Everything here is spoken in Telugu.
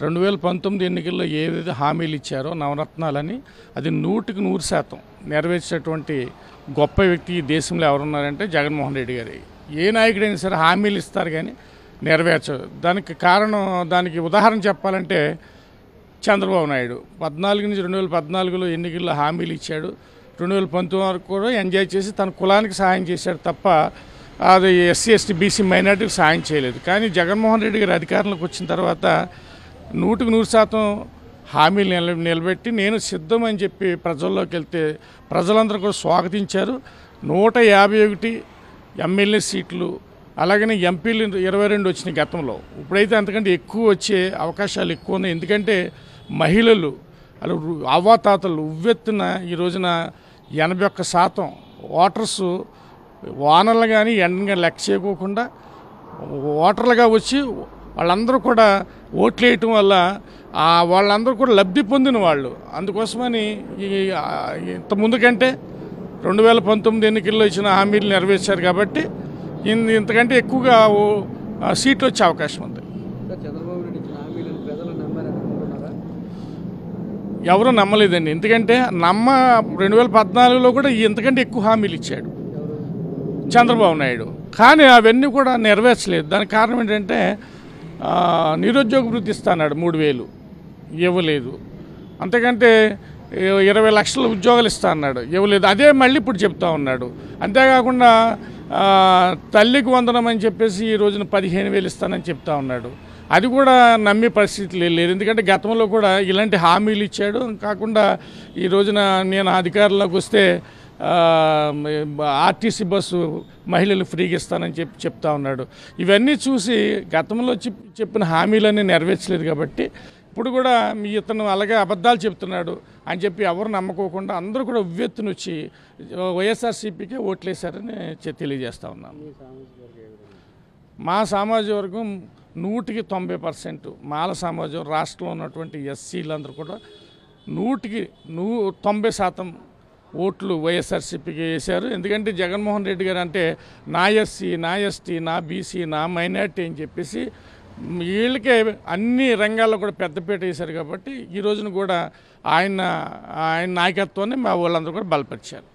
2019 ఎన్నికల్లో ఏదైతే హామీలు ఇచ్చారో నవరత్నాలని అది 100% నెరవేర్చేటువంటి గొప్ప వ్యక్తి ఈ దేశంలో ఎవరున్నారంటే జగన్మోహన్ రెడ్డి గారు. ఏ నాయకుడైనా సరే హామీలు ఇస్తారు కానీ నెరవేర్చరు. దానికి ఉదాహరణ చెప్పాలంటే చంద్రబాబు నాయుడు 14 నుంచి 2014లో ఎన్నికల్లో హామీలు ఇచ్చాడు. 2019 వరకు కూడా ఎంజాయ్ చేసి తన కులానికి సహాయం చేశాడు తప్ప అది ఎస్సీ ఎస్టీ బీసీ మైనార్టీకి సహాయం చేయలేదు. కానీ జగన్మోహన్ రెడ్డి గారు అధికారంలోకి వచ్చిన తర్వాత 100% హామీలు నిలబెట్టి నేను సిద్ధం అని చెప్పి ప్రజల్లోకి వెళ్తే ప్రజలందరూ కూడా స్వాగతించారు. 151 ఎమ్మెల్యే సీట్లు అలాగనే ఎంపీలు 22 వచ్చినాయి గతంలో. ఇప్పుడైతే అంతకంటే ఎక్కువ వచ్చే అవకాశాలు ఎక్కువ ఉన్నాయి. ఎందుకంటే మహిళలు అలా అవ్వాతాతలు ఉవ్వెత్తున ఈ రోజున 81% ఓటర్సు వానలు కానీ ఎండను కానీ లెక్క చేయకోకుండా ఓటర్లుగా వచ్చి వాళ్ళందరూ కూడా ఓట్లు వేయటం వల్ల వాళ్ళందరూ కూడా లబ్ధి పొందిన వాళ్ళు. అందుకోసమని ఇంత ముందు కంటే 2019 ఎన్నికల్లో ఇచ్చిన హామీలు నెరవేర్చారు కాబట్టి ఇంతకంటే ఎక్కువగా సీట్లు వచ్చే అవకాశం ఉంది. ఎవరూ నమ్మలేదండి. ఎందుకంటే 2014లో కూడా ఇంతకంటే ఎక్కువ హామీలు ఇచ్చాడు చంద్రబాబు నాయుడు. కానీ అవన్నీ కూడా నెరవేర్చలేదు. దానికి కారణం ఏంటంటే నిరుద్యోగ వృత్తి ఇస్తాడు 3000 ఇవ్వలేదు. అంతకంటే 20 లక్షల ఉద్యోగాలు ఇస్తా అన్నాడు, ఇవ్వలేదు. అదే మళ్ళీ ఇప్పుడు చెప్తా ఉన్నాడు. అంతేకాకుండా తల్లికి వందనం అని చెప్పేసి ఈ రోజున 15,000 ఇస్తానని చెప్తా ఉన్నాడు. అది కూడా నమ్మే పరిస్థితి లేదు. ఎందుకంటే గతంలో కూడా ఇలాంటి హామీలు ఇచ్చాడు. కాకుండా ఈ రోజున నేను అధికారంలోకి వస్తే ఆర్టీసీ బస్సు మహిళలు ఫ్రీగా ఇస్తానని చెప్తా ఉన్నాడు. ఇవన్నీ చూసి గతంలో చెప్పిన హామీలన్నీ నెరవేర్చలేదు కాబట్టి ఇప్పుడు కూడా ఇతను అలాగే అబద్ధాలు చెప్తున్నాడు అని చెప్పి ఎవరు నమ్మకోకుండా అందరూ కూడా ఉవ్వెత్తున వచ్చి వైఎస్ఆర్సీపీకే ఓట్లేశారని తెలియజేస్తా ఉన్నాను. మా సామాజిక వర్గం 190% మాల సమాజం రాష్ట్రంలో ఉన్నటువంటి ఎస్సీలందరూ కూడా 90% ఓట్లు వైఎస్ఆర్సీపీకి వేశారు. ఎందుకంటే జగన్మోహన్ రెడ్డి గారు అంటే నా ఎస్సీ, నా ఎస్టీ, నా బీసీ, నా మైనార్టీ అని చెప్పేసి వీళ్ళకే అన్ని రంగాల్లో కూడా పెద్దపీట వేశారు. కాబట్టి ఈ రోజున కూడా ఆయన నాయకత్వాన్ని మా వాళ్ళందరూ కూడా బలపరిచారు.